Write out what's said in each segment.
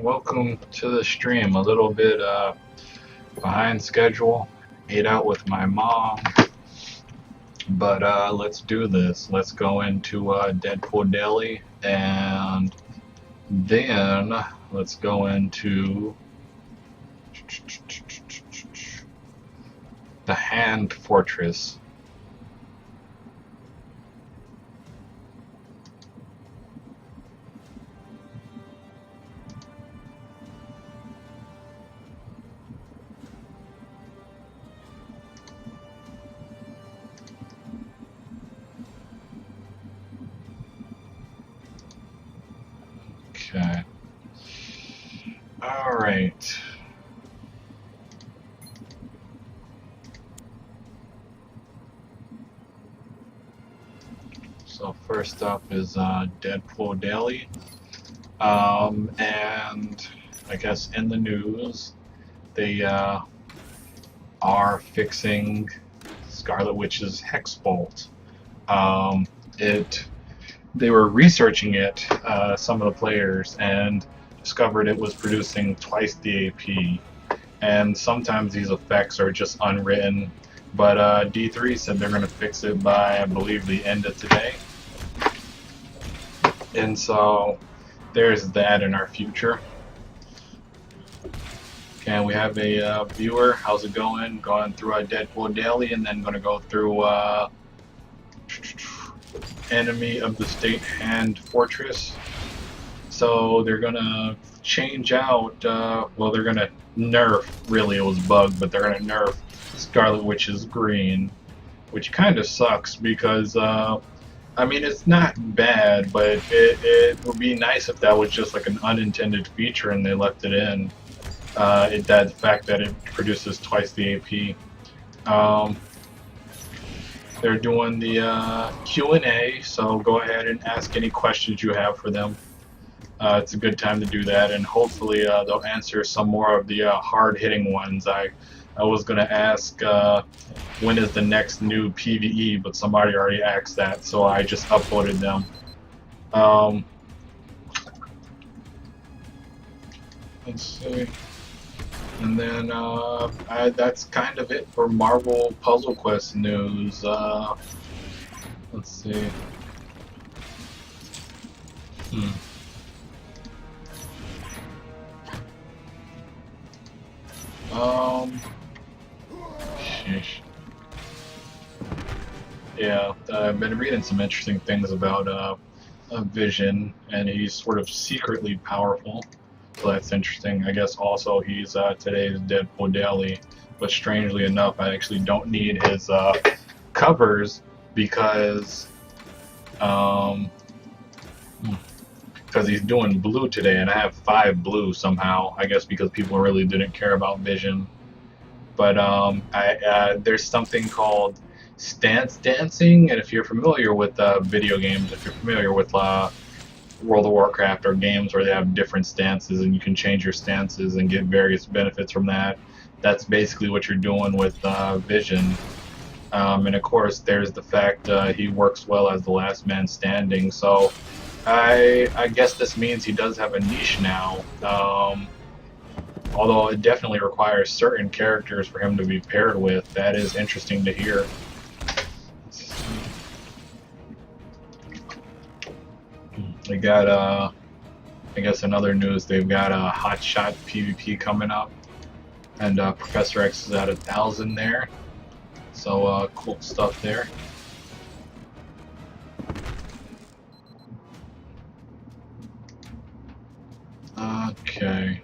Welcome to the stream. A little bit behind schedule. Ate out with my mom, but let's do this. Let's go into Deadpool Daily, and then let's go into the Hand Fortress. Okay. All right. So first up is Deadpool Daily, and I guess in the news they are fixing Scarlet Witch's Hex Bolt. They were researching it, some of the players, and discovered it was producing twice the AP. And sometimes these effects are just unwritten, but D3 said they're going to fix it by, I believe, the end of today. And so there's that in our future. Okay, we have a viewer. How's it going? Going through our Deadpool Daily, and then going to go through Enemy of the State Hand Fortress. So they're going to change out, well, they're going to nerf, really it was bugged, but they're going to nerf Scarlet Witch's green, which kind of sucks because, I mean, it's not bad, but it would be nice if that was just like an unintended feature and they left it in. The fact that it produces twice the AP. They're doing the Q&A, so go ahead and ask any questions you have for them. It's a good time to do that, and hopefully they'll answer some more of the hard-hitting ones. I was going to ask when is the next new PvE, but somebody already asked that, so I just uploaded them. Let's see. And then that's kind of it for Marvel Puzzle Quest news. Let's see. Sheesh. Yeah, I've been reading some interesting things about Vision, and he's sort of secretly powerful. So that's interesting. I guess also he's today's Deadpool Daily, but strangely enough, I actually don't need his covers because he's doing blue today, and I have 5 blue somehow. I guess because people really didn't care about Vision. But there's something called stance dancing, and if you're familiar with video games, if you're familiar with World of Warcraft or games where they have different stances and you can change your stances and get various benefits from that, that's basically what you're doing with Vision. And of course there's the fact he works well as the last man standing, so I guess this means he does have a niche now, although it definitely requires certain characters for him to be paired with. That is interesting to hear. They got, I guess another news, they've got a Hot Shot PvP coming up, and Professor X is at 1,000 there, so cool stuff there. Okay.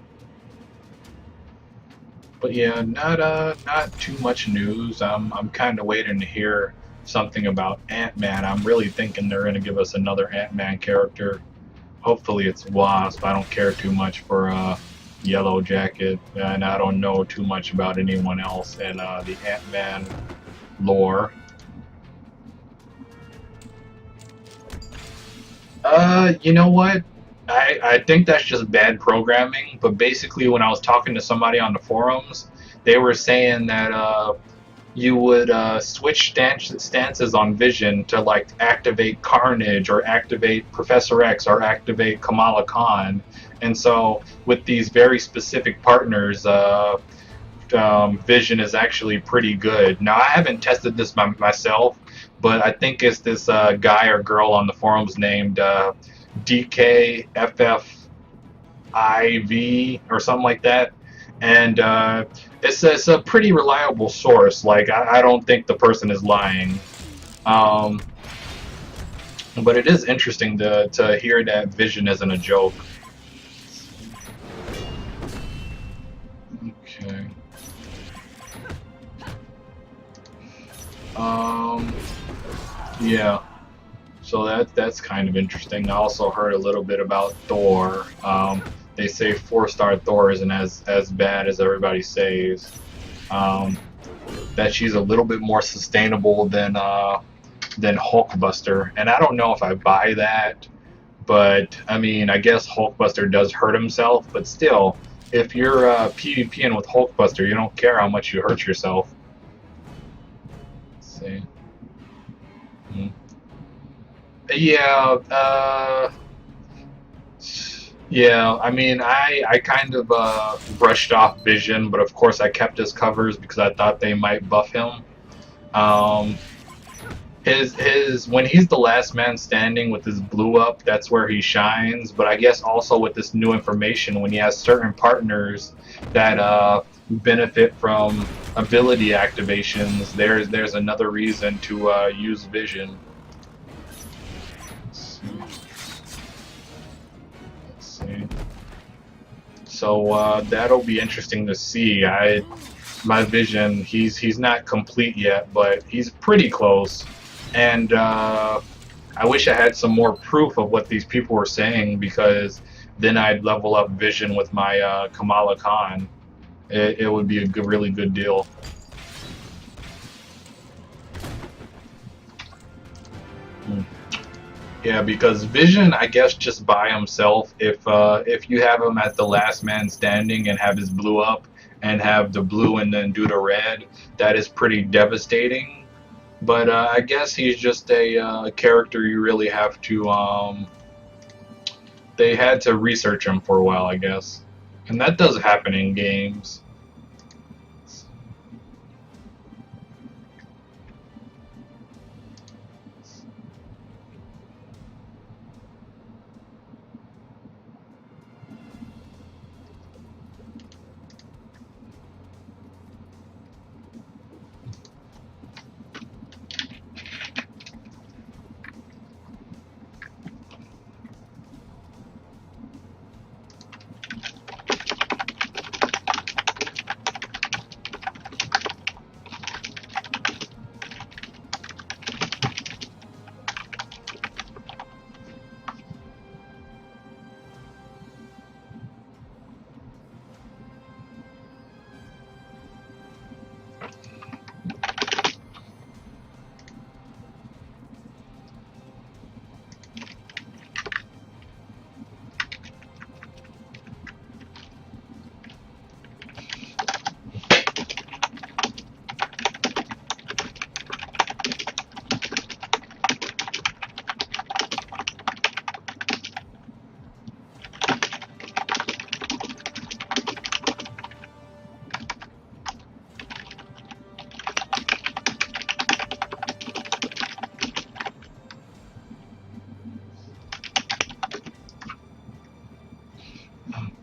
But yeah, not too much news. I'm kind of waiting to hear something about Ant-Man. I'm really thinking they're going to give us another Ant-Man character. Hopefully it's Wasp. I don't care too much for Yellow Jacket, and I don't know too much about anyone else in the Ant-Man lore. You know what? I think that's just bad programming, but basically when I was talking to somebody on the forums, they were saying that you would switch stances on Vision to like activate Carnage or activate Professor X or activate Kamala Khan, And so with these very specific partners, vision is actually pretty good. Now, I haven't tested this myself, but I think it's this guy or girl on the forums named DKFFIV or something like that. And it's a pretty reliable source. Like, I don't think the person is lying. Um, but it is interesting to hear that vision isn't a joke. Okay. Um, yeah. So that's kind of interesting. I also heard a little bit about Thor. They say 4-star Thor isn't as bad as everybody says. Um, that she's a little bit more sustainable than Hulkbuster, and I don't know if I buy that. But I mean, I guess Hulkbuster does hurt himself, but still, if you're PvPing with Hulkbuster, you don't care how much you hurt yourself. Let's see. Hmm. Yeah, yeah. I mean, I kind of brushed off Vision, but of course I kept his covers because I thought they might buff him. Um, his when he's the last man standing with his blue up, that's where he shines. But I guess also with this new information, when he has certain partners that benefit from ability activations, there's another reason to use Vision. Let's see. Let's see. So that'll be interesting to see. My Vision, he's not complete yet, but he's pretty close. And I wish I had some more proof of what these people were saying because then I'd level up Vision with my Kamala Khan. It would be a good, really good deal. Hmm. Yeah, because Vision, I guess, just by himself, if you have him as the last man standing and have his blue up and have the blue and then do the red, that is pretty devastating. But I guess he's just a character you really have to. They had to research him for a while, I guess, and that does happen in games.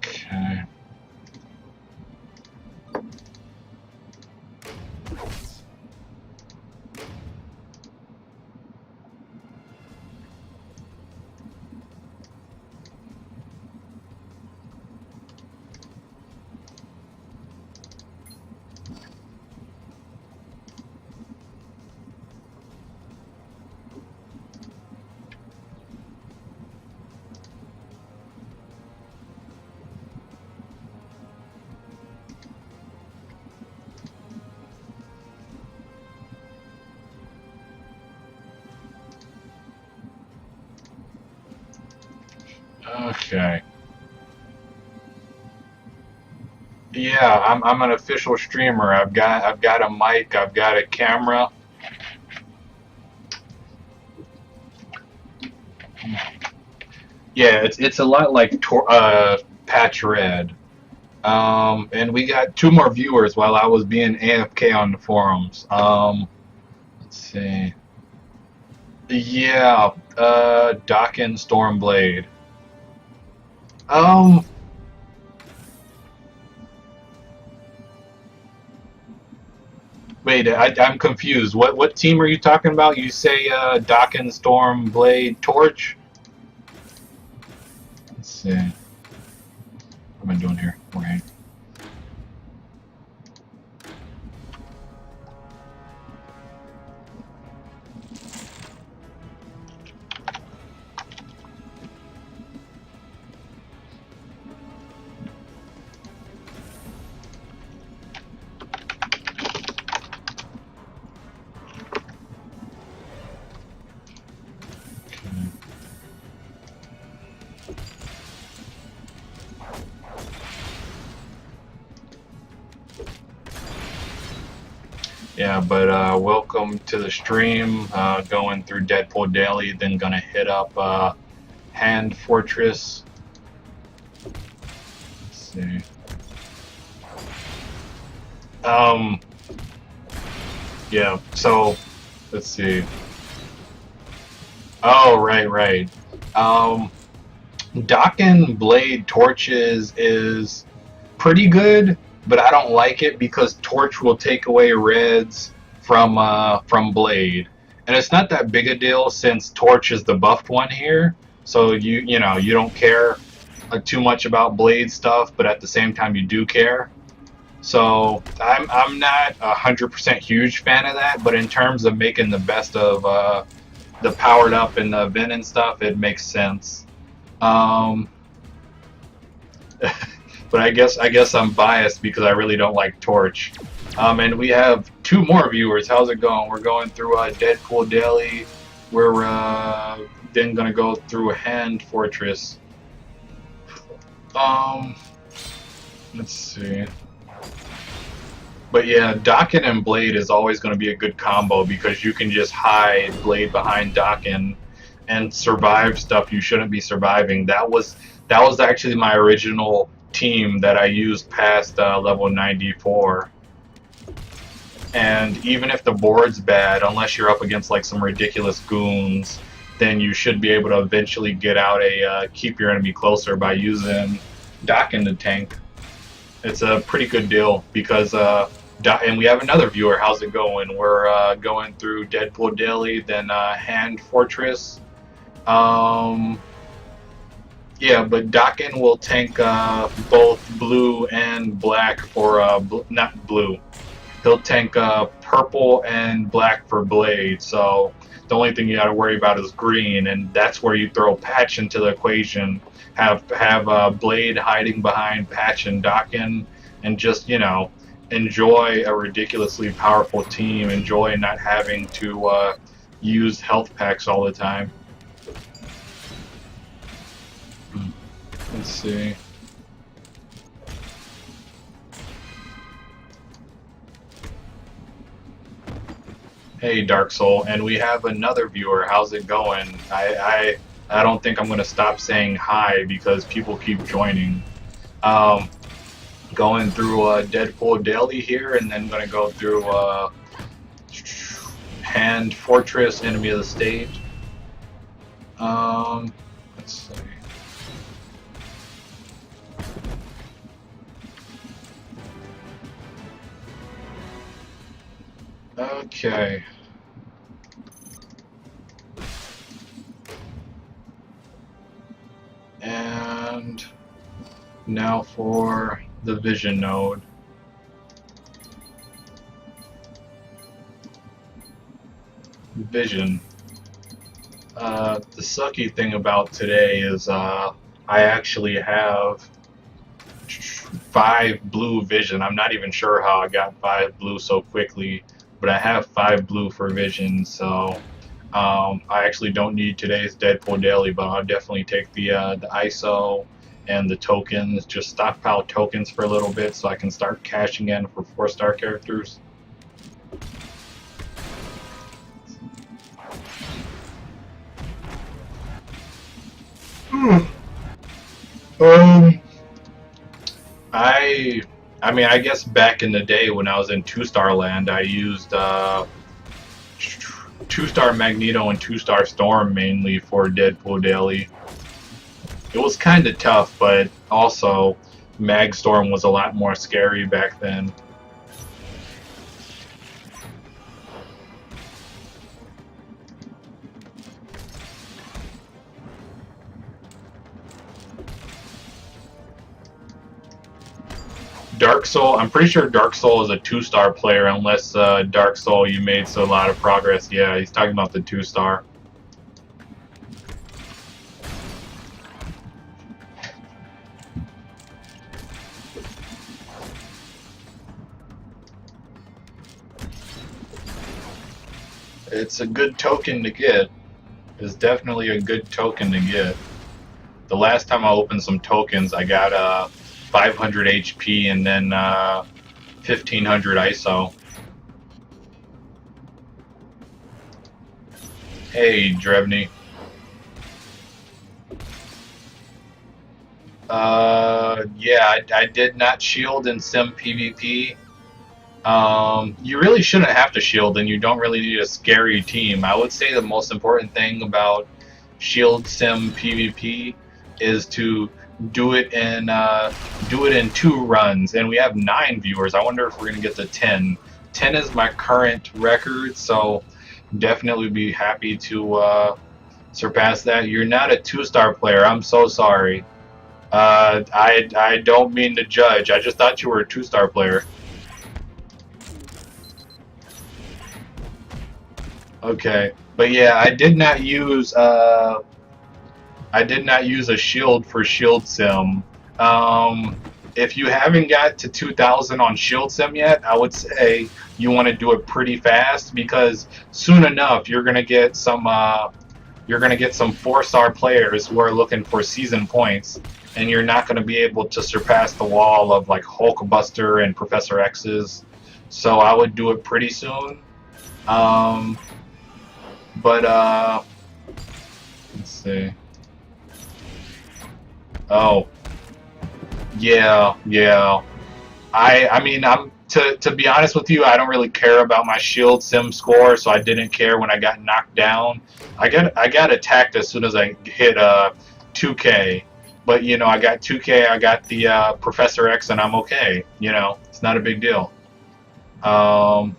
Okay. Okay. Yeah, I'm an official streamer. I've got a mic, I've got a camera. Yeah, it's a lot like Patch Red. And we got two more viewers while I was being AFK on the forums. Let's see. Yeah, Dokken Stormblade. Um, Wait, I'm confused. What team are you talking about? You say Dokken Stormblade Torch? Let's see. What am I doing here? Okay. Yeah, but welcome to the stream. Going through Deadpool Daily, then gonna hit up Hand Fortress. Let's see. Um, yeah. So let's see. Oh, right, right. Um, Docking Blade Torches is pretty good, but I don't like it because Torch will take away reds from Blade, and it's not that big a deal since Torch is the buffed one here. So you don't care too much about Blade stuff, but at the same time you do care. So I'm not 100% huge fan of that, but in terms of making the best of the powered up and the event and stuff, it makes sense. Um, but I guess I'm biased because I really don't like Torch. And we have two more viewers. How's it going? We're going through Deadpool Daily. We're then gonna go through Hand Fortress. Um, let's see. But yeah, Dokken and Blade is always going to be a good combo because you can just hide Blade behind Dokken and survive stuff you shouldn't be surviving. That was actually my original team that I used past level 94. And even if the board's bad, unless you're up against like some ridiculous goons, then you should be able to eventually get out a keep your enemy closer by using Dokken to tank. It's a pretty good deal because and we have another viewer. How's it going? We're going through Deadpool Daily, then Hand Fortress. Um, yeah, but Dokken will tank both blue and black for not blue. He'll tank purple and black for Blade. So the only thing you got to worry about is green, and that's where you throw Patch into the equation. Have Blade hiding behind Patch and Dokken, and just enjoy a ridiculously powerful team. Enjoy not having to use health packs all the time. Let's see. Hey, Dark Soul, and we have another viewer. How's it going? I don't think I'm gonna stop saying hi because people keep joining. Um, Going through Deadpool Daily here, and then gonna go through Hand Fortress, Enemy of the State. Let's see. Okay. And now for the vision node. Vision. The sucky thing about today is I actually have 5 blue vision. I'm not even sure how I got 5 blue so quickly, but I have 5 blue for vision, so I actually don't need today's Deadpool Daily, but I'll definitely take the ISO and the tokens, just stockpile tokens for a little bit so I can start cashing in for 4-star characters. Um, I, I mean, I guess back in the day when I was in two-star land, I used two-star Magneto and two-star Storm mainly for Deadpool daily. It was kind of tough, but also Mag Storm was a lot more scary back then. Dark Soul, I'm pretty sure Dark Soul is a two-star player unless Dark Soul you made so a lot of progress. Yeah, he's talking about the two-star. It's a good token to get. It's definitely a good token to get. The last time I opened some tokens, I got 500 HP and then 1500 ISO. Hey, Drevny. Yeah, I did not shield in Sim PvP. You really shouldn't have to shield, and you don't really need a scary team. I would say the most important thing about Shield Sim PvP is to do it in 2 runs, and we have 9 viewers. I wonder if we're gonna get to 10. 10 is my current record, so definitely be happy to surpass that. You're not a two-star player. I'm so sorry. I don't mean to judge. I just thought you were a two-star player. Okay, but yeah, I did not use a shield for Shield Sim. If you haven't got to 2000 on Shield Sim yet, I would say you want to do it pretty fast because soon enough you're gonna get some 4-star players who are looking for season points, and you're not gonna be able to surpass the wall of like Hulkbuster and Professor X's. So I would do it pretty soon. Um, but let's see. Oh, yeah, yeah. I mean, to be honest with you, I don't really care about my Shield Sim score, so I didn't care when I got knocked down. I got attacked as soon as I hit 2K, but you know, I got 2K, I got the Professor X, and I'm okay. You know, it's not a big deal. Um,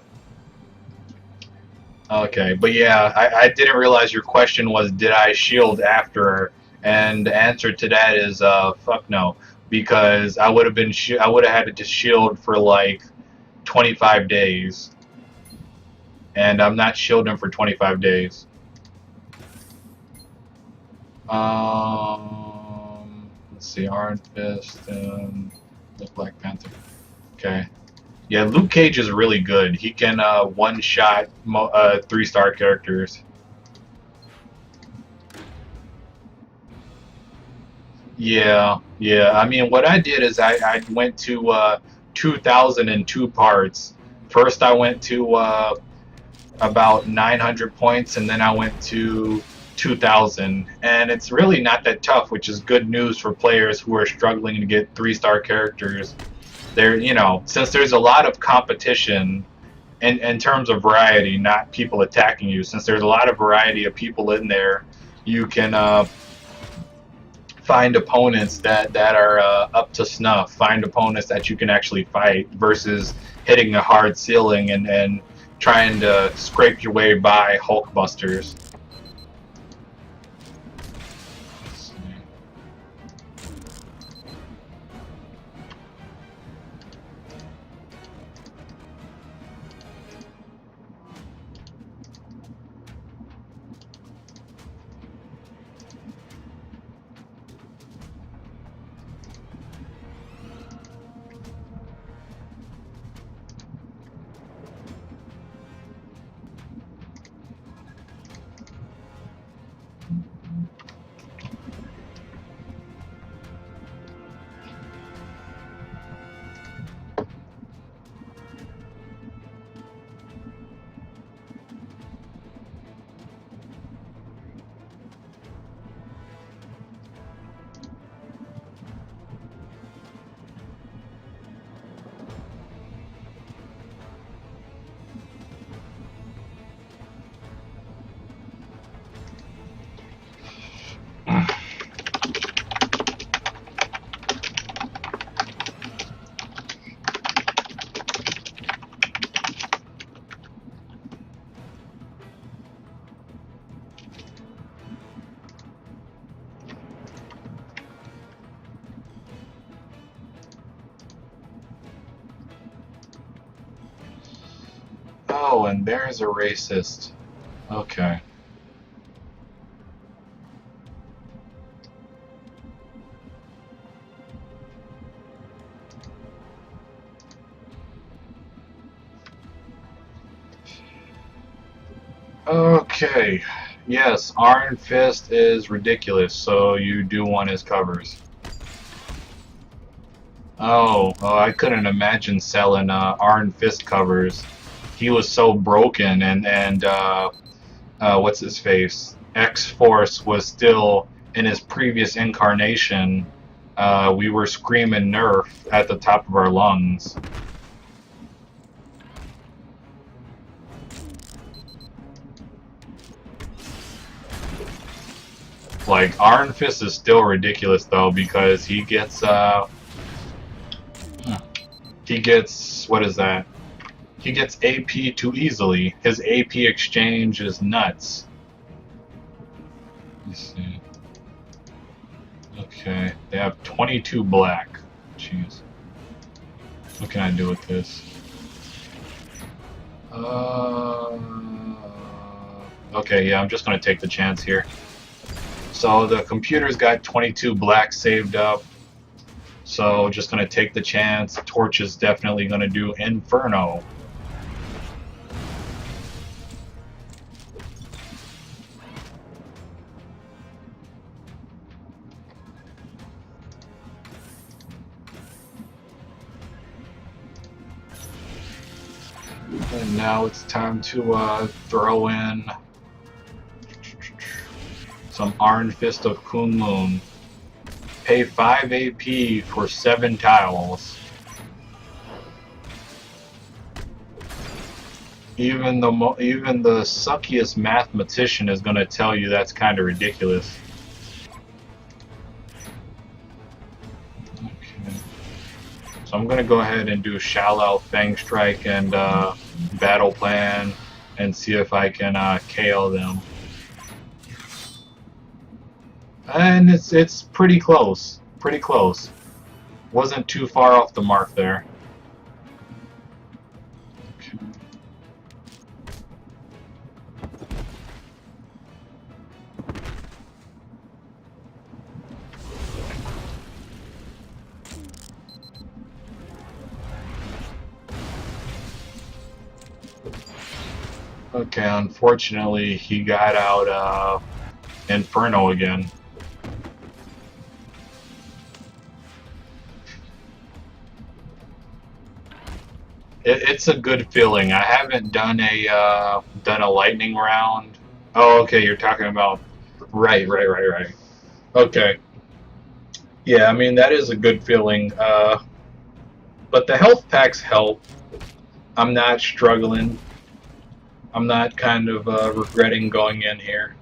Okay, but yeah, I didn't realize your question was, did I shield after? And the answer to that is, fuck no, because I would have had to shield for like 25 days, and I'm not shielding for 25 days. Let's see, Iron Fist and the Black Panther. Okay. Yeah, Luke Cage is really good. He can one-shot 3-star characters. Yeah, yeah. I mean, what I did is I went to 2000 in 2 parts. First, I went to about 900 points, and then I went to 2000. And it's really not that tough, which is good news for players who are struggling to get 3-star characters. There, you know, since there's a lot of competition in terms of variety, not people attacking you, since there's a lot of variety of people in there, you can find opponents that are up to snuff. Find opponents that you can actually fight versus hitting a hard ceiling and trying to scrape your way by Hulkbusters. Oh, and there's a racist. Okay. Okay. Yes, Iron Fist is ridiculous, so you do want his covers. Oh, I couldn't imagine selling Iron Fist covers. He was so broken, and what's his face? X Force was still in his previous incarnation. We were screaming Nerf at the top of our lungs. Like Iron Fist is still ridiculous though because he gets what is that? He gets AP too easily. His AP exchange is nuts. Let's see. Okay, they have 22 black. Jeez. What can I do with this? Okay, yeah, I'm just gonna take the chance here. So the computer's got 22 black saved up. So just gonna take the chance. Torch is definitely gonna do Inferno. And now it's time to throw in some Iron Fist of Kunlun. Pay 5 AP for 7 tiles. Even the suckiest mathematician is going to tell you that's kind of ridiculous. Okay. So I'm going to go ahead and do Shallow Fang Strike and Battle Plan and see if I can KO them. And it's pretty close. Pretty close. Wasn't too far off the mark there. Okay, unfortunately he got out Inferno again. It's a good feeling. I haven't done a lightning round. Oh, okay, you're talking about right. Okay, yeah, I mean that is a good feeling. But the health packs help. I'm not struggling. I'm not kind of regretting going in here.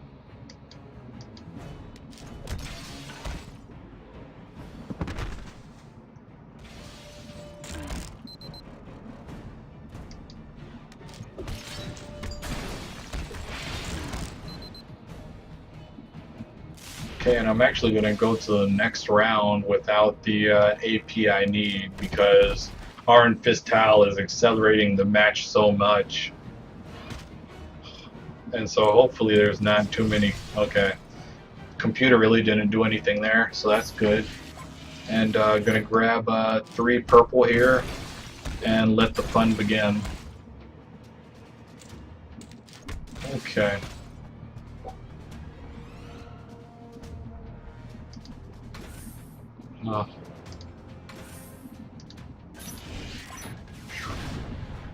Okay, and I'm actually going to go to the next round without the AP I need because Iron Fistal is accelerating the match so much. And so hopefully there's not too many. Okay. Computer really didn't do anything there, so that's good. And going to grab 3 purple here and let the fun begin. Okay.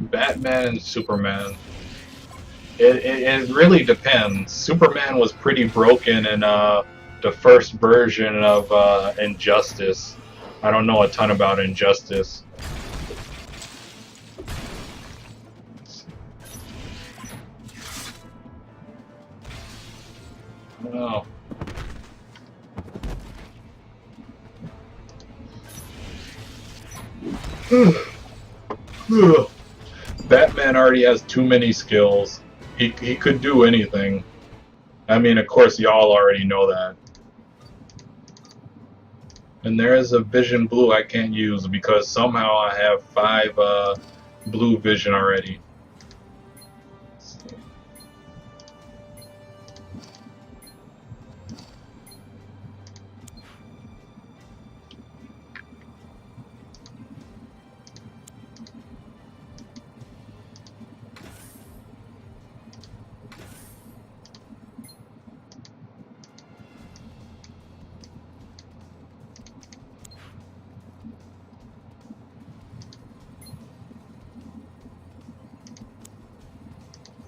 Batman and Superman. It really depends. Superman was pretty broken in the first version of Injustice. I don't know a ton about Injustice. Oh. Batman already has too many skills. He could do anything. I mean, of course, y'all already know that. And there is a Vision Blue I can't use because somehow I have 5 blue vision already.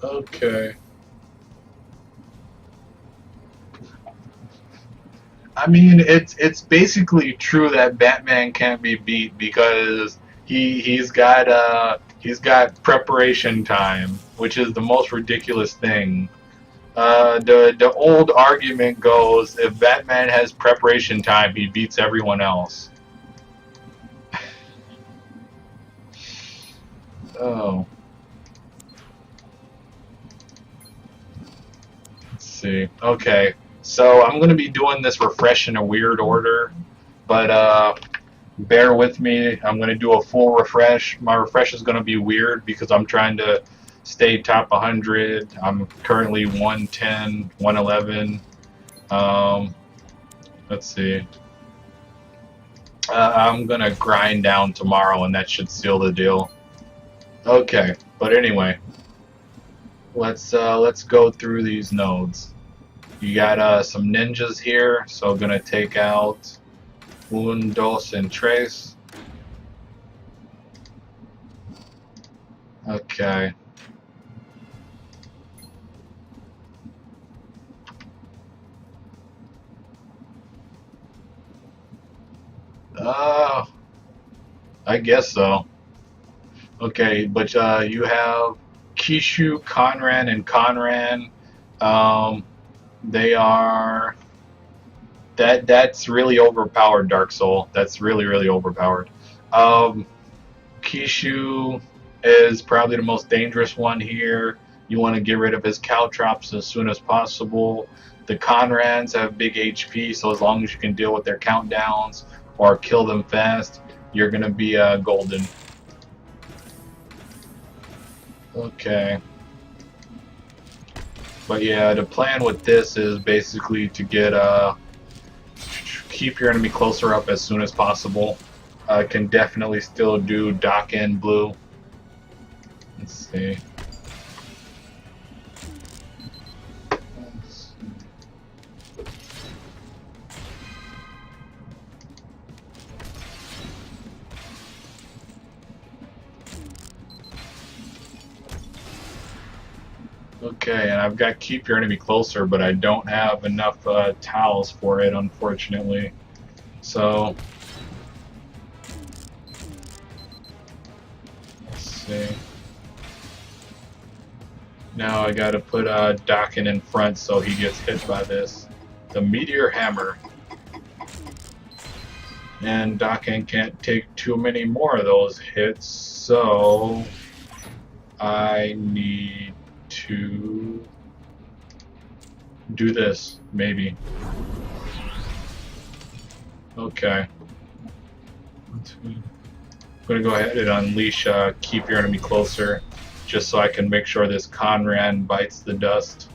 Okay. I mean, it's basically true that Batman can't be beat because he's got preparation time, which is the most ridiculous thing. The old argument goes, if Batman has preparation time, he beats everyone else. Oh, let's see. Okay, so I'm gonna be doing this refresh in a weird order, but bear with me. I'm going to do a full refresh. My refresh is going to be weird because I'm trying to stay top 100. I'm currently 110, 111. Um, let's see. I'm going to grind down tomorrow, and that should seal the deal. Okay, but anyway, let's go through these nodes. You got some ninjas here, so gonna take out un, dos, and tres. Okay. Uh, I guess so. Okay, but you have Kishu, Conran, and Conran. Um, they are that's really overpowered, Dark Soul. That's really overpowered. Um, Kishu is probably the most dangerous one here. You want to get rid of his caltrops as soon as possible. The Conrans have big HP, so as long as you can deal with their countdowns or kill them fast, you're gonna be golden. Okay. But yeah, the plan with this is basically to get keep your enemy closer up as soon as possible. Can definitely still do Dock in blue. Let's see. Okay, and I've got keep your enemy closer, but I don't have enough towels for it, unfortunately. So, let's see. Now I gotta put Dokken in front so he gets hit by this. The Meteor Hammer. And Dokken can't take too many more of those hits, so I need to do this, maybe. Okay. I'm gonna go ahead and unleash keep your enemy closer, just so I can make sure this Conran bites the dust.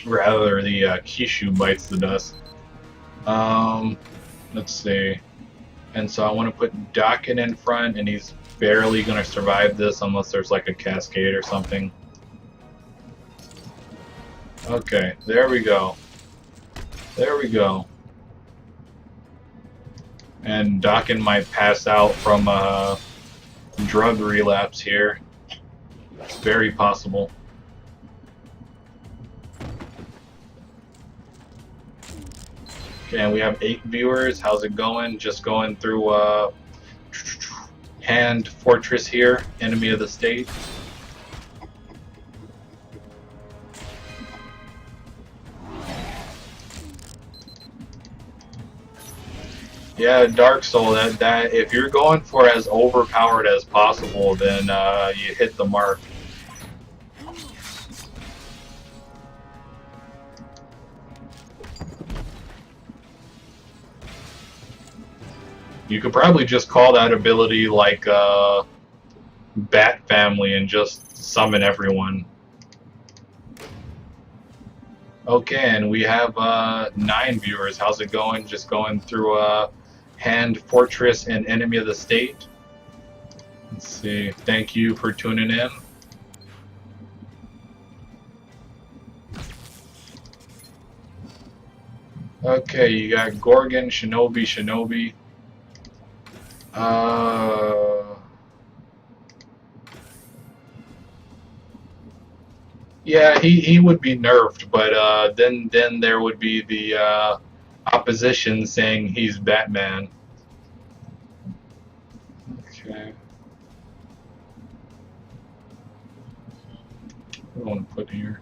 Rather, the Kishu bites the dust. Let's see. And so I want to put Dokken in front, and he's barely going to survive this unless there's like a cascade or something. Okay, there we go. There we go. And Dokken might pass out from a drug relapse here. It's very possible. Okay, and we have 8 viewers. How's it going? Just going through Hand Fortress here, Enemy of the State. Yeah, Dark Soul, that if you're going for as overpowered as possible, then you hit the mark. You could probably just call that ability like Bat Family and just summon everyone. Okay, and we have 9 viewers. How's it going? Just going through Hand Fortress and Enemy of the State. Let's see. Thank you for tuning in. Okay, you got Gorgon, Shinobi. Yeah, he would be nerfed, but then there would be the opposition saying he's Batman. Okay, what do I want to put here?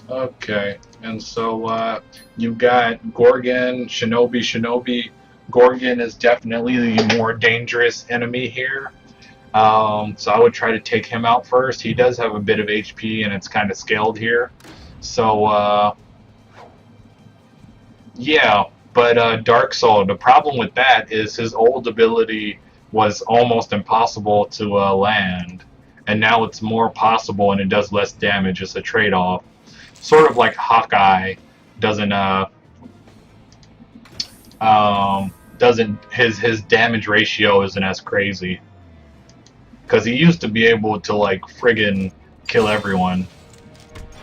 Okay, and so you got Gorgon, Shinobi. Shinobi, Gorgon is definitely the more dangerous enemy here. So I would try to take him out first. He does have a bit of HP, and it's kind of scaled here. So yeah, but Dark Soul. The problem with that is his old ability was almost impossible to land, and now it's more possible, and it does less damage. It's a trade-off. Sort of like Hawkeye doesn't doesn't his damage ratio isn't as crazy because he used to be able to like friggin' kill everyone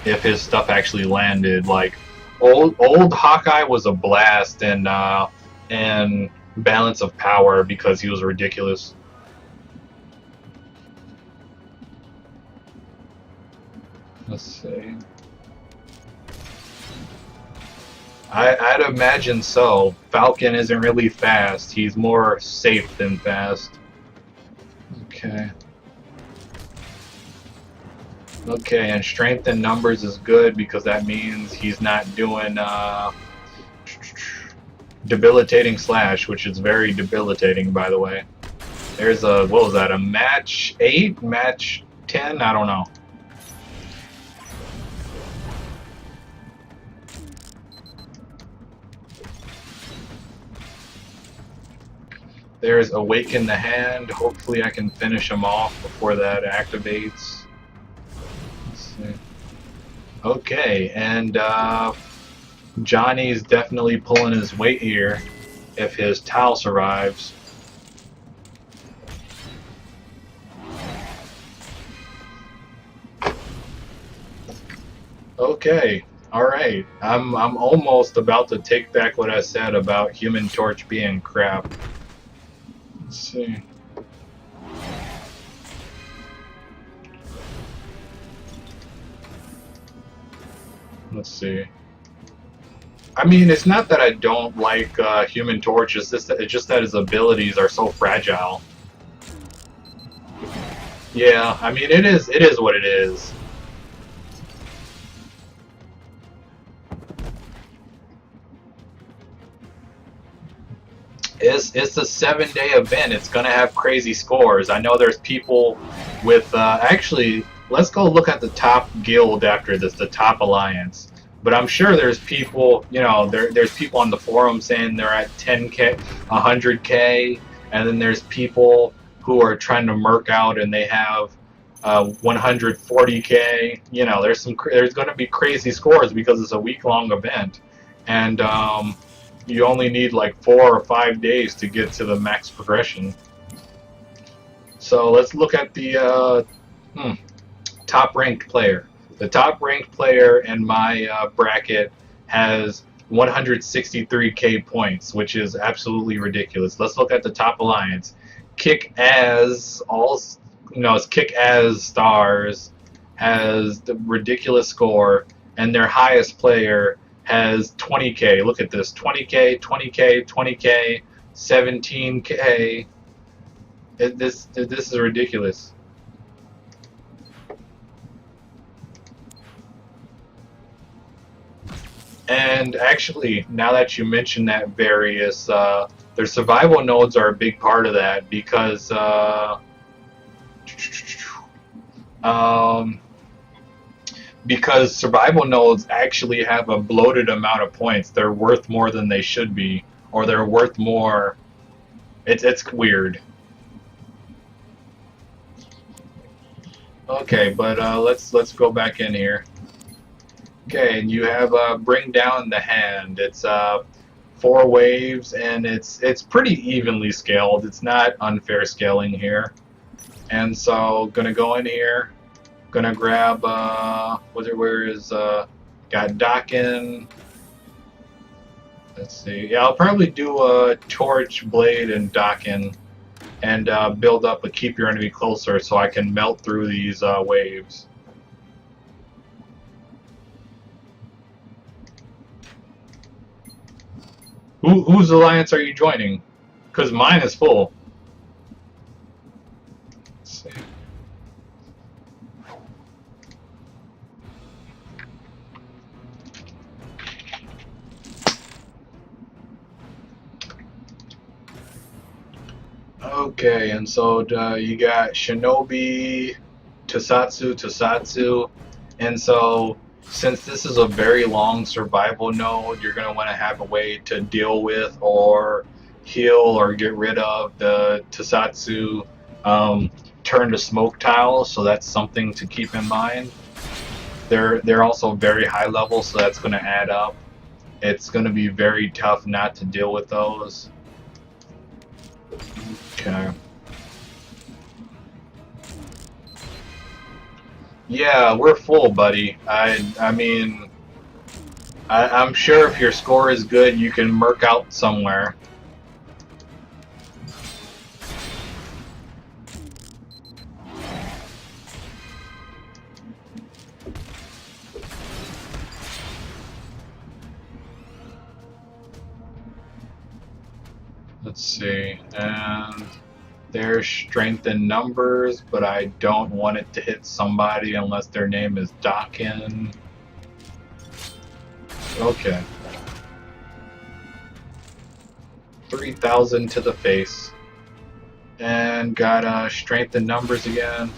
if his stuff actually landed. Like old Hawkeye was a blast and balance of power because he was ridiculous. Let's see. I'd imagine so. Falcon isn't really fast. He's more safe than fast. Okay. Okay, and strength in numbers is good because that means he's not doing debilitating slash, which is very debilitating, by the way. There's a, what was that, a match 8? Match 10? I don't know. There's Awaken the Hand. Hopefully I can finish him off before that activates. Let's see. Okay, and Johnny's definitely pulling his weight here if his Tau survives. Okay, alright. I'm almost about to take back what I said about Human Torch being crap. Let's see. Let's see. I mean, it's not that I don't like Human Torch. It's just that his abilities are so fragile. Yeah, I mean, it is what it is. It's a 7-day event. It's gonna have crazy scores. I know there's people with actually. Let's go look at the top guild after this, the top alliance. But I'm sure there's people, you know, there's people on the forum saying they're at 10k, 100k, and then there's people who are trying to merc out and they have 140k. You know, there's going to be crazy scores because it's a week-long event, and you only need like 4 or 5 days to get to the max progression. So let's look at the top ranked player. The top ranked player in my bracket has 163k points, which is absolutely ridiculous. Let's look at the top alliance. Kick As all no, it's Kick As Stars has the ridiculous score, and their highest player has 20k. Look at this: 20k, 20k, 20k, 17k. This is ridiculous. And actually, now that you mention that, various their survival nodes are a big part of that because because survival nodes actually have a bloated amount of points. They're worth more than they should be, or they're worth more. It's weird. Okay, but let's go back in here. Okay, and you have Bring Down the Hand. It's 4 waves, and it's pretty evenly scaled. It's not unfair scaling here. And so, gonna go in here. Gonna grab where is got Dokken. Let's see. Yeah, I'll probably do a Torch, Blade, and Dokken, and build up a keep your enemy closer so I can melt through these waves. Whose alliance are you joining? Because mine is full. Let's see. Okay, and so you got Shinobi, Tosatsu, and so since this is a very long survival node, you're going to want to have a way to deal with or heal or get rid of the Tosatsu turn to smoke tiles, so that's something to keep in mind. They're also very high level, so that's going to add up. It's going to be very tough not to deal with those. Okay. Yeah, we're full, buddy. I mean, I'm sure if your score is good, you can merc out somewhere. Let's see, and there's strength in numbers, but I don't want it to hit somebody unless their name is Dokken. Okay. 3,000 to the face. And got strength in numbers again.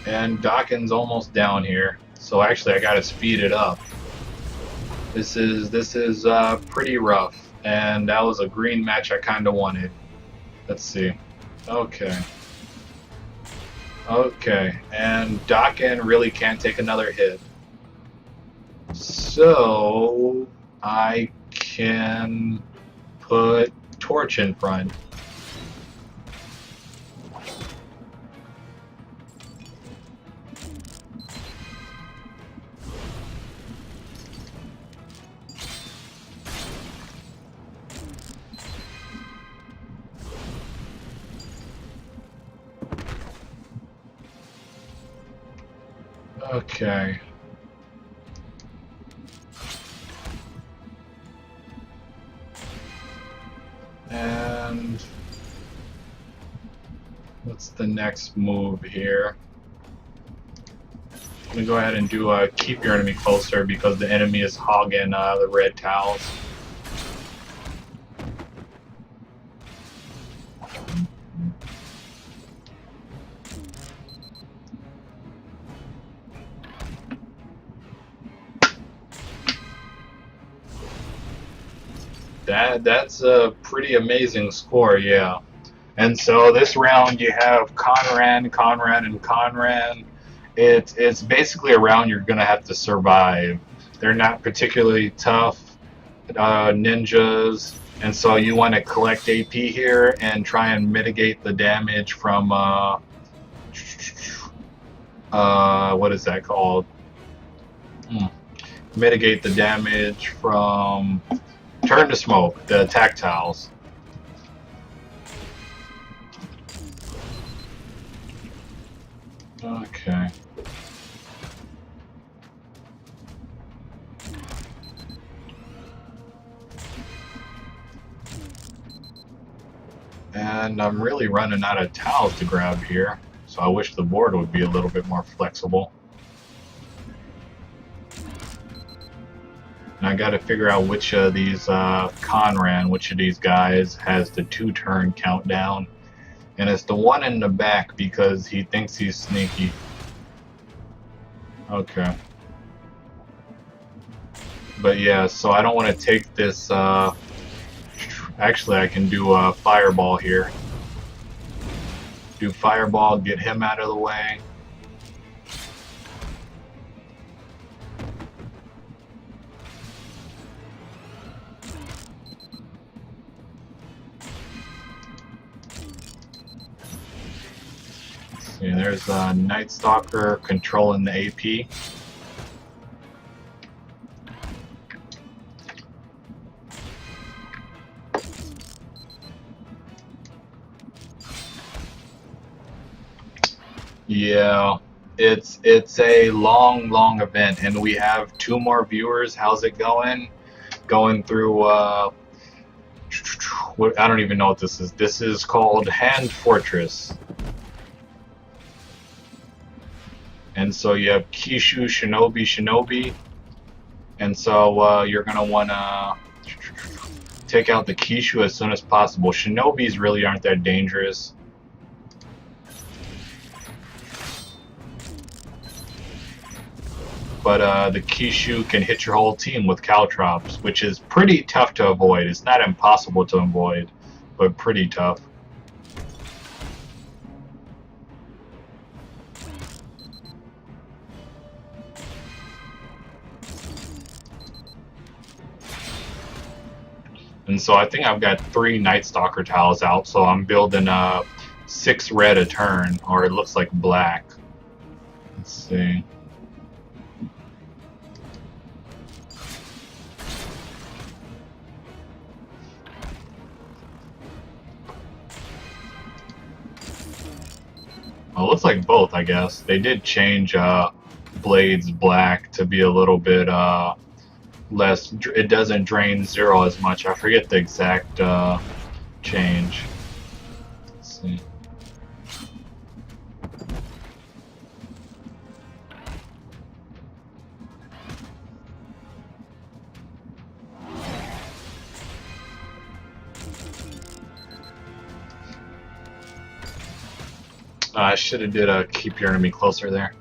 And Dokken's almost down here. So actually I gotta speed it up. This is pretty rough. And that was a green match I kinda wanted. Let's see. Okay. Okay, and Dokken really can't take another hit. So I can put Torch in front. Okay. And what's the next move here? I'm gonna go ahead and do keep your enemy closer because the enemy is hogging the red tiles. That's a pretty amazing score, yeah. And so this round you have Conran, and Conran. It's basically a round you're gonna have to survive. They're not particularly tough ninjas, and so you want to collect AP here and try and mitigate the damage from what is that called? Mitigate the damage from turn to smoke, the tactiles. Okay. And I'm really running out of tiles to grab here, so I wish the board would be a little bit more flexible. And I gotta figure out which of these Conran, which of these guys has the 2-turn countdown. And it's the one in the back because he thinks he's sneaky. Okay. But yeah, so I don't want to take this. Actually, I can do a fireball here. Do fireball, get him out of the way. See, there's a Night Stalker controlling the AP. Yeah, it's a long event, and we have two more viewers. How's it going? Going through what I don't even know what this is. This is called Hand Fortress, and so you have Kishu, Shinobi, and so you're gonna wanna take out the Kishu as soon as possible. Shinobis really aren't that dangerous. But the Kishu can hit your whole team with Caltrops, which is pretty tough to avoid. It's not impossible to avoid, but pretty tough. And so I think I've got 3 Night Stalker tiles out, so I'm building 6 red a turn, or it looks like black. Let's see. Well, it looks like both, I guess. They did change Blade's black to be a little bit less. It doesn't drain 0 as much. I forget the exact change. Let's see. I should have did a keep your enemy closer there,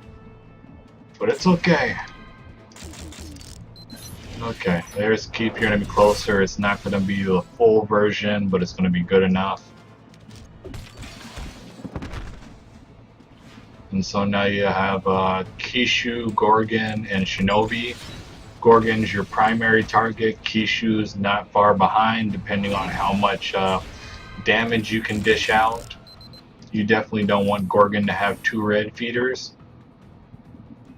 but it's okay. Okay, there's keep your enemy closer. It's not going to be the full version, but it's going to be good enough. And so now you have Kishu, Gorgon, and Shinobi. Gorgon's your primary target. Kishu's not far behind, depending on how much damage you can dish out. You definitely don't want Gorgon to have 2 red feeders.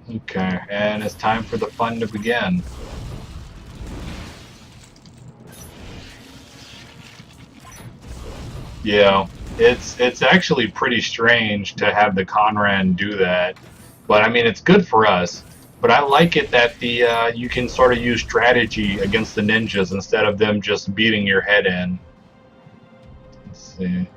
Okay, and it's time for the fun to begin. Yeah, it's actually pretty strange to have the Conran do that, but I mean it's good for us. But I like it that the you can sort of use strategy against the ninjas instead of them just beating your head in. Let's see.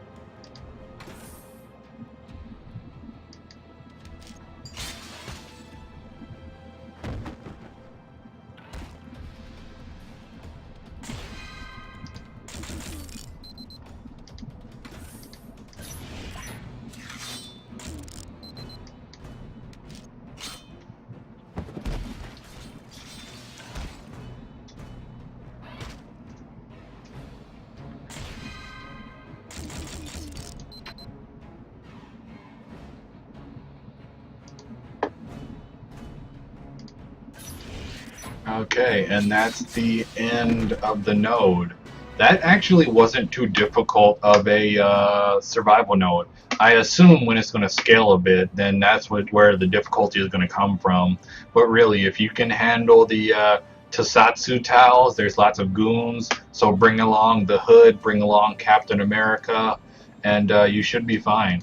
Okay, and that's the end of the node. That actually wasn't too difficult of a survival node. I assume when it's going to scale a bit, then that's where the difficulty is going to come from. But really, if you can handle the Tokusatsu tiles, there's lots of goons. So bring along the Hood, bring along Captain America, and you should be fine.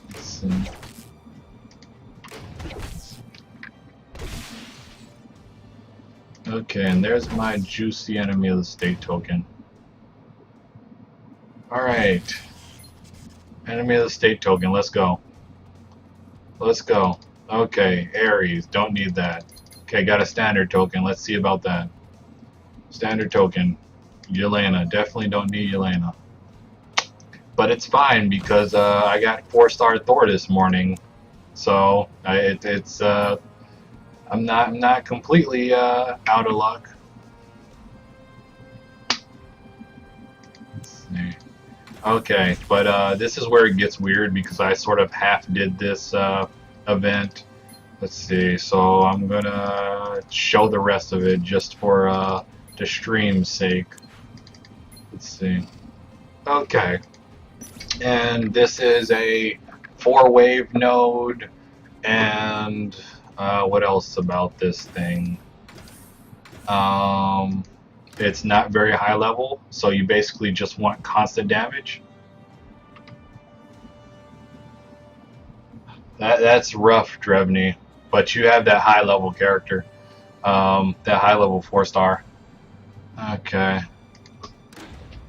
Let's see. Okay, and there's my juicy enemy of the state token. Alright. Enemy of the state token, let's go. Let's go. Okay, Ares, don't need that. Okay, got a standard token, let's see about that. Standard token. Yelena, definitely don't need Yelena. But it's fine because I got 4-star Thor this morning. So, I'm not completely out of luck. Let's see. Okay, but this is where it gets weird because I sort of half did this event. Let's see. So I'm gonna show the rest of it just for the stream's sake. Let's see. Okay, and this is a 4-wave node, and what else about this thing? It's not very high level, so you basically just want constant damage. That's rough, Drevny. But you have that high level character. That high level 4-star. Okay.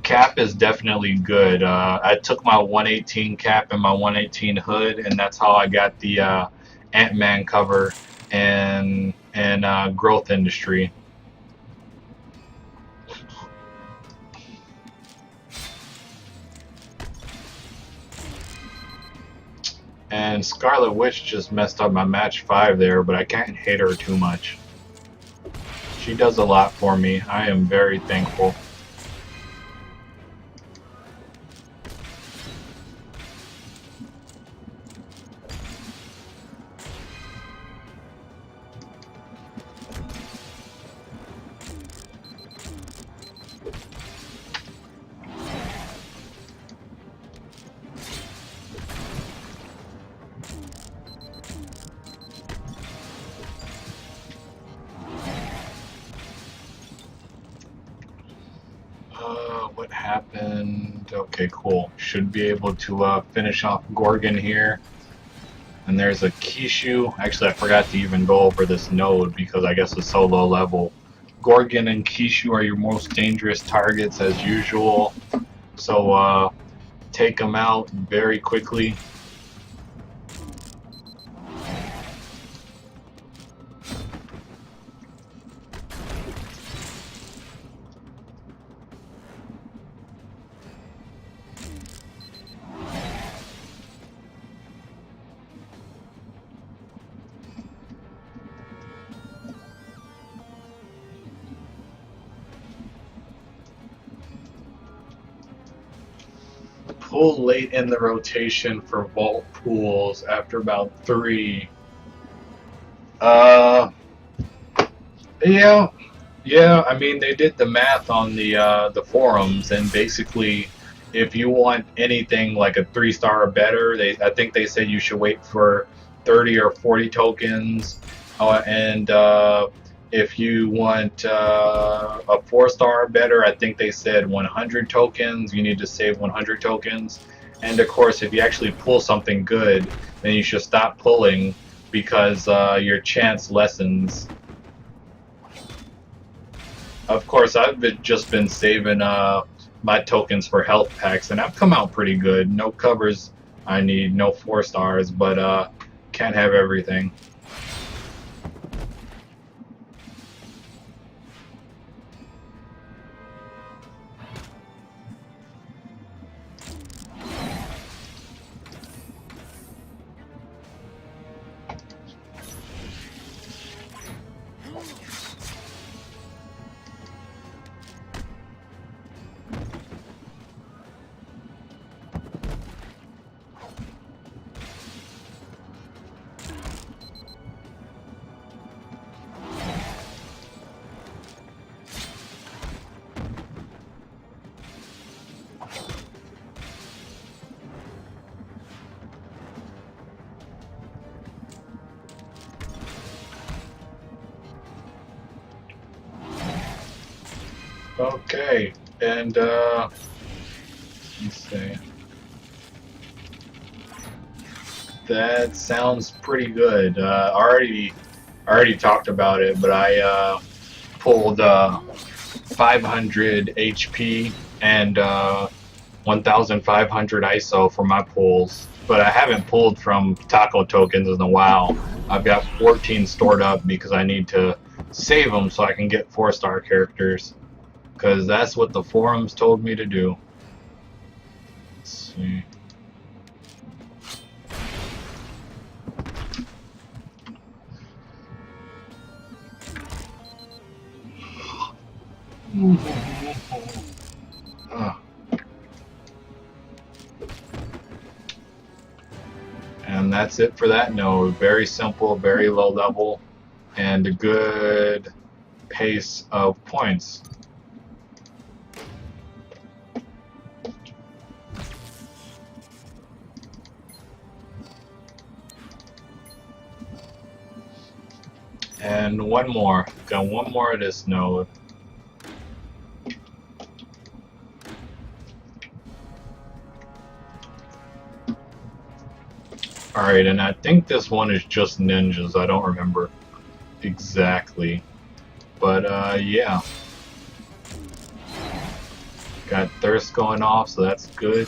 Cap is definitely good. I took my 118 cap and my 118 hood, and that's how I got the Ant-Man cover and growth industry. And Scarlet Witch just messed up my match 5 there, but I can't hate her too much. She does a lot for me. I am very thankful. What happened? Okay, cool. Should be able to finish off Gorgon here. And there's a Kishu. Actually, I forgot to even go over this node because I guess it's so low level. Gorgon and Kishu are your most dangerous targets as usual. So take them out very quickly. Pull late in the rotation for vault pools after about 3. Uh, yeah, yeah. I mean, they did the math on the forums, and basically, if you want anything like a 3-star or better, I think they said you should wait for 30 or 40 tokens, and if you want a 4-star or better, I think they said 100 tokens. You need to save 100 tokens, and of course, if you actually pull something good, then you should stop pulling because your chance lessens. Of course, just been saving my tokens for health packs, and I've come out pretty good. No covers I need, no 4-stars, but can't have everything. Okay, and let's see. That sounds pretty good. I already talked about it, but I pulled 500 HP and 1,500 ISO for my pulls, but I haven't pulled from taco tokens in a while. I've got 14 stored up because I need to save them so I can get 4-star characters, because that's what the forums told me to do. Let's see. And that's it for that node. Very simple, very low level, and a good pace of points. And one more. Got one more of this node. Alright, and I think this one is just ninjas. I don't remember exactly. But, yeah. Got thirst going off, so that's good.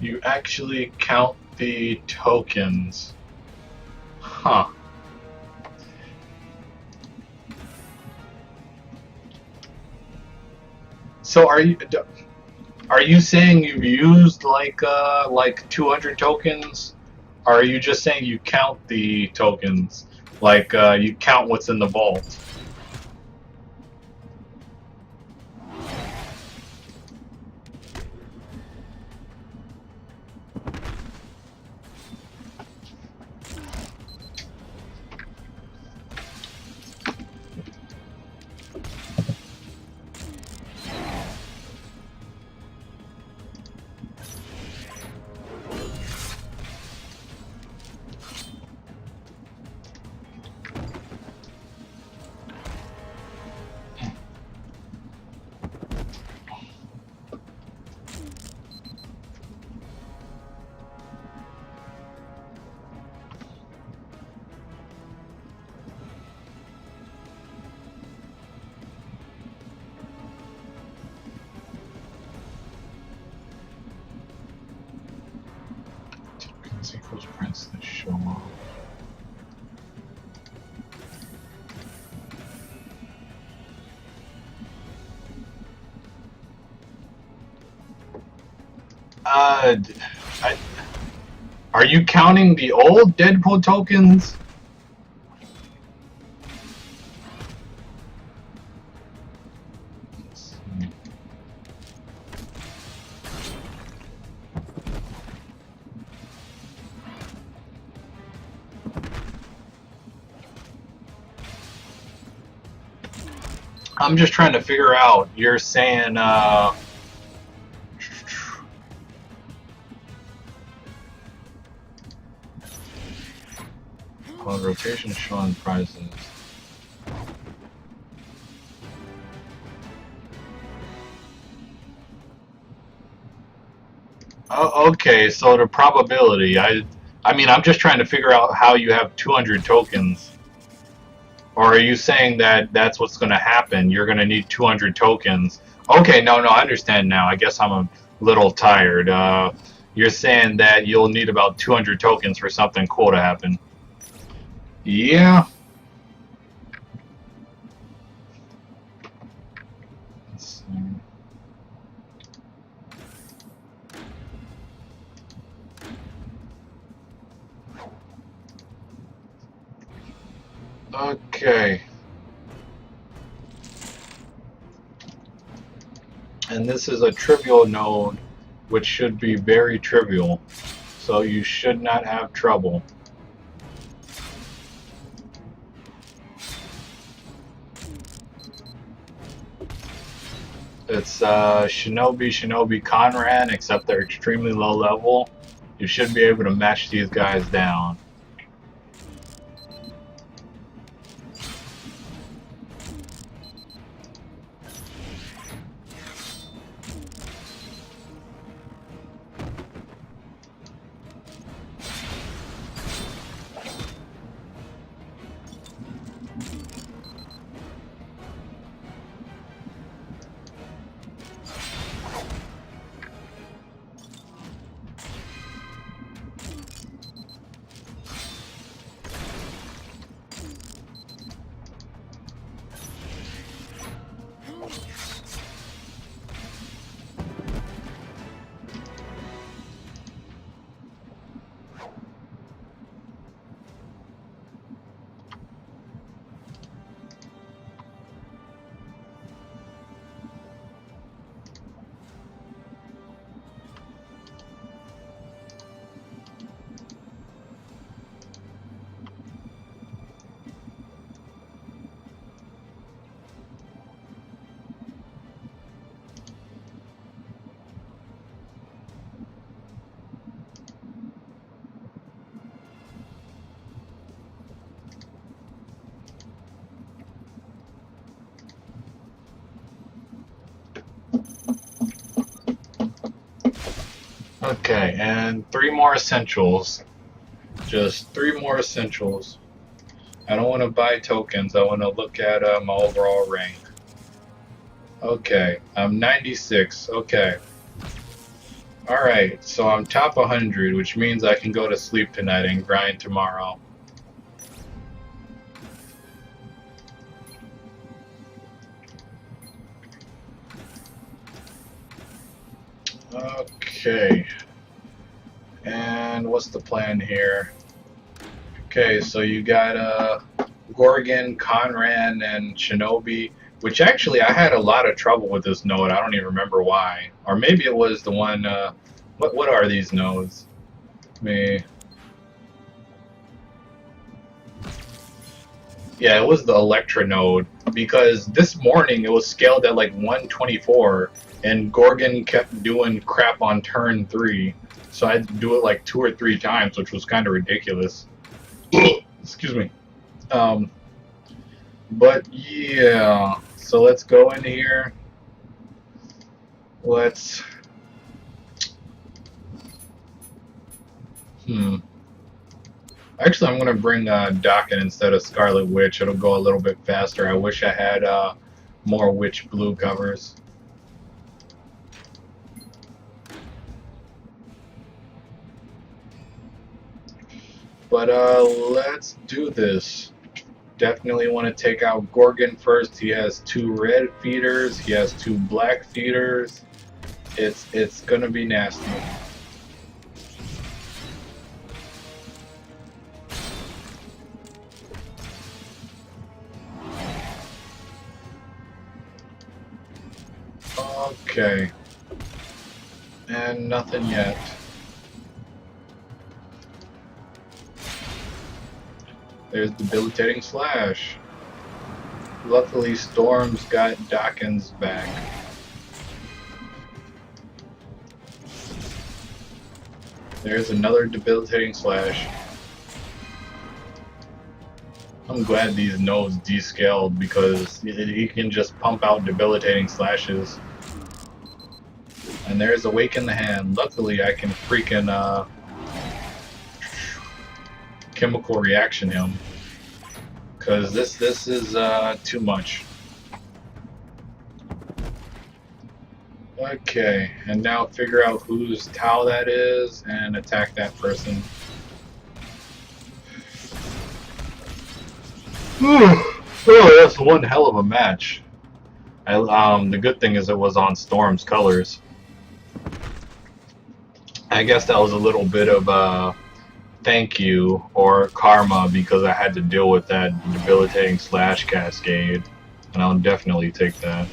You actually count the tokens. Huh. So are you saying you've used like 200 tokens? Or are you just saying you count the tokens? Like you count what's in the vault? Tokens equals price that show off. I, are you counting the old Deadpool tokens? I'm just trying to figure out. You're saying, on rotation showing prizes. Oh, okay, so the probability. I mean, I'm just trying to figure out how you have 200 tokens. Or are you saying that that's what's going to happen? You're going to need 200 tokens. Okay, no, I understand now. I guess I'm a little tired. You're saying that you'll need about 200 tokens for something cool to happen. Yeah. Let's see. Okay. And this is a trivial node, which should be very trivial. So you should not have trouble. It's Shinobi Conran, except they're extremely low level. You should be able to match these guys down. Okay, and 3 more essentials. Just 3 more essentials. I don't want to buy tokens. I want to look at my overall rank. Okay, I'm 96. Okay. Alright, so I'm top 100, which means I can go to sleep tonight and grind tomorrow. Okay. And what's the plan here? Okay, so you got Gorgon, Conran, and Shinobi, which actually I had a lot of trouble with this node. I don't even remember why. Or maybe it was the one, what are these nodes? Me. Yeah, it was the Electra node, because this morning it was scaled at like 124, and Gorgon kept doing crap on turn 3, so I had to do it like 2 or 3 times, which was kind of ridiculous. Excuse me. Um, but yeah, so let's go in here. Let's. Actually, I'm gonna bring Dokken instead of Scarlet Witch. It'll go a little bit faster. I wish I had more Witch Blue covers. But let's do this. Definitely want to take out Gorgon first. He has 2 red feeders. He has 2 black feeders. It's gonna be nasty. Okay. And nothing yet. There's Debilitating Slash. Luckily, Storm's got Dokken's back. There's another Debilitating Slash. I'm glad these nodes descaled because he can just pump out Debilitating Slashes. And there's Awaken the Hand. Luckily, I can freaking chemical reaction him, because this is too much. Okay, and now figure out whose Tau that is and attack that person. Oh, that's one hell of a match. The good thing is it was on Storm's colors. I guess that was a little bit of thank you or karma, because I had to deal with that Debilitating Slash cascade, and I'll definitely take that.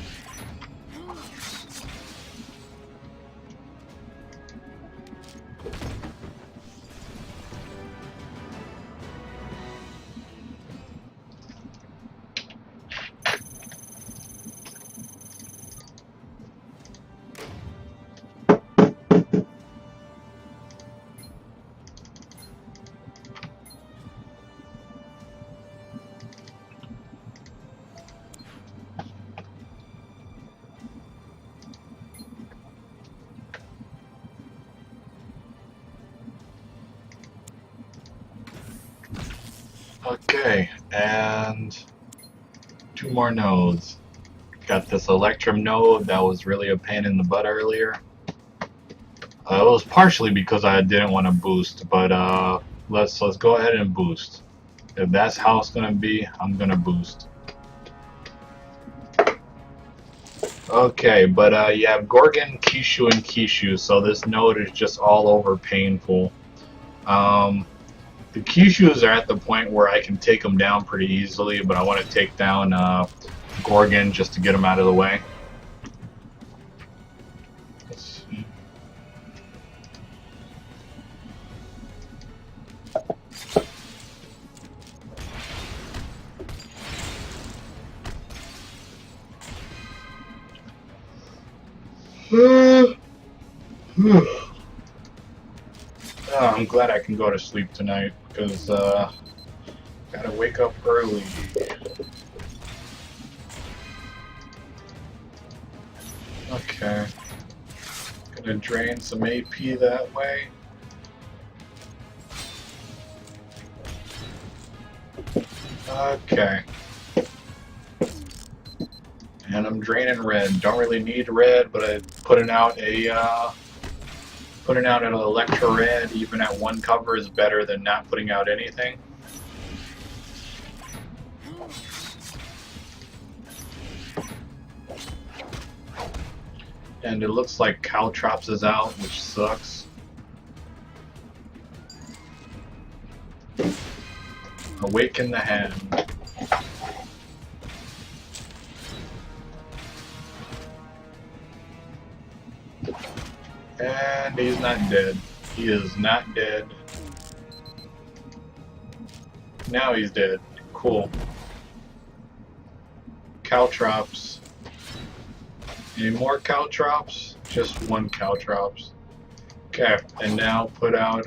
Okay, and 2 more nodes. Got this Electrum node that was really a pain in the butt earlier. It was partially because I didn't want to boost, but let's go ahead and boost. If that's how it's gonna be, I'm gonna boost. Okay, but you have Gorgon, Kishu, and Kishu, so this node is just all over painful. The Kishus are at the point where I can take them down pretty easily, but I want to take down Gorgon just to get him out of the way. Let's see. I'm glad I can go to sleep tonight, because gotta wake up early. Okay. Gonna drain some AP that way. Okay. And I'm draining red. Don't really need red, but putting out an Electro Red even at one cover is better than not putting out anything. And it looks like Caltrops is out, which sucks. Awaken the Hand. And he's not dead. He is not dead. Now he's dead. Cool. Caltrops. Any more Caltrops? Just one Caltrops. Okay, and now put out,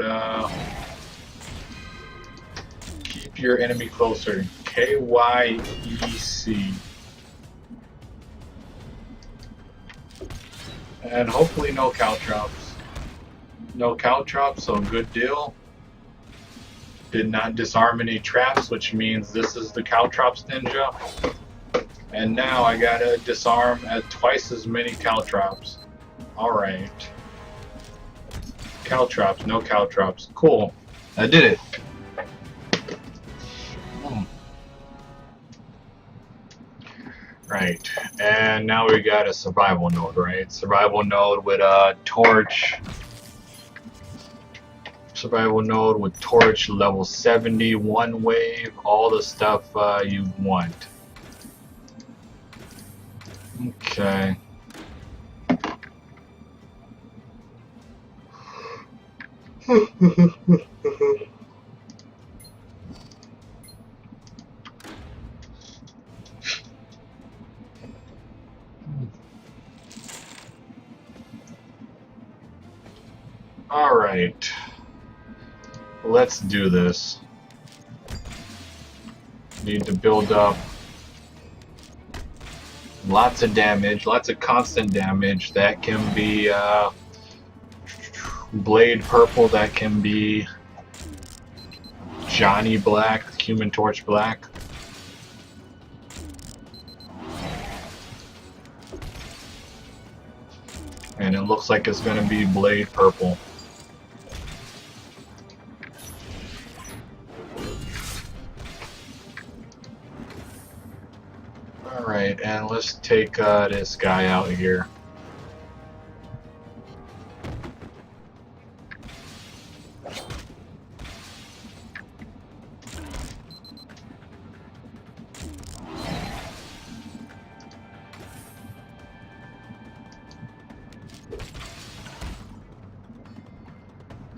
keep your enemy closer. KYEC. And hopefully no Caltrops. No Caltrops, so good deal. Did not disarm any traps, which means this is the Caltrops ninja. And now I gotta disarm at twice as many Caltrops. Alright. Caltrops, no Caltrops. Cool. I did it. Right. And now we got a survival node, right? Survival node with torch. Survival node with torch, level 70, one wave, all the stuff you want. Okay. All right. Let's do this. Need to build up lots of damage, lots of constant damage. That can be Blade Purple, that can be Johnny Black, Human Torch Black. And it looks like it's going to be Blade Purple. Alright, and let's take this guy out here.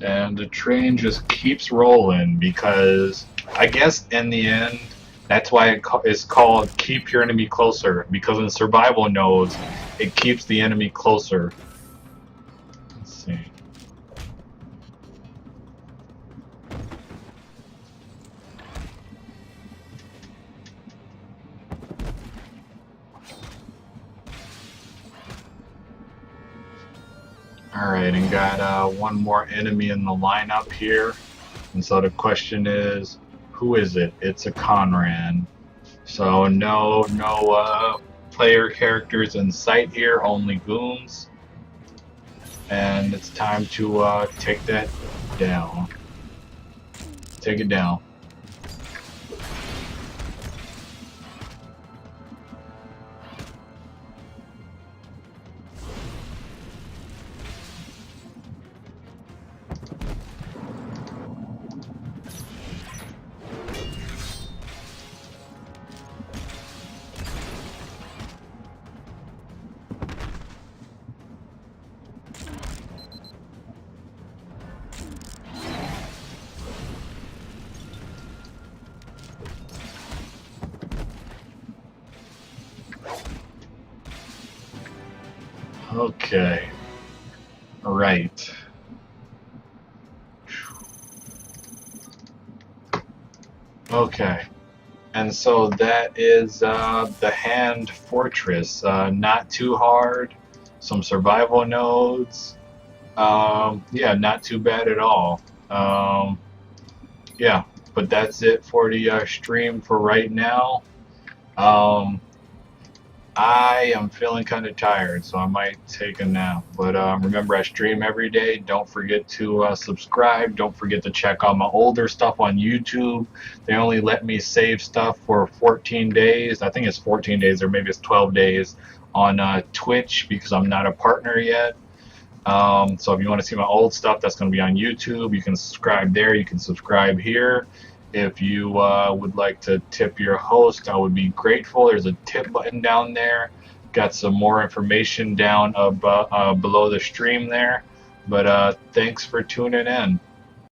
And the train just keeps rolling because I guess in the end, that's why it's called Keep Your Enemy Closer, because in survival nodes, it keeps the enemy closer. Let's see. Alright, and got one more enemy in the lineup here. And so the question is, who is it? It's a Conran. So no player characters in sight here, only goons. And it's time to take that down. Take it down. Okay. Right. Okay. And so that is the Hand Fortress. Not too hard. Some survival nodes. Yeah, not too bad at all. Um, yeah, but that's it for the stream for right now. Um, I am feeling kind of tired, so I might take a nap. But remember, I stream every day. Don't forget to subscribe. Don't forget to check out my older stuff on YouTube. They only let me save stuff for 14 days. I think it's 14 days, or maybe it's 12 days on Twitch because I'm not a partner yet. So if you want to see my old stuff, that's going to be on YouTube. You can subscribe there. You can subscribe here. If you would like to tip your host, I would be grateful. There's a tip button down there. Got some more information down below the stream there. But thanks for tuning in.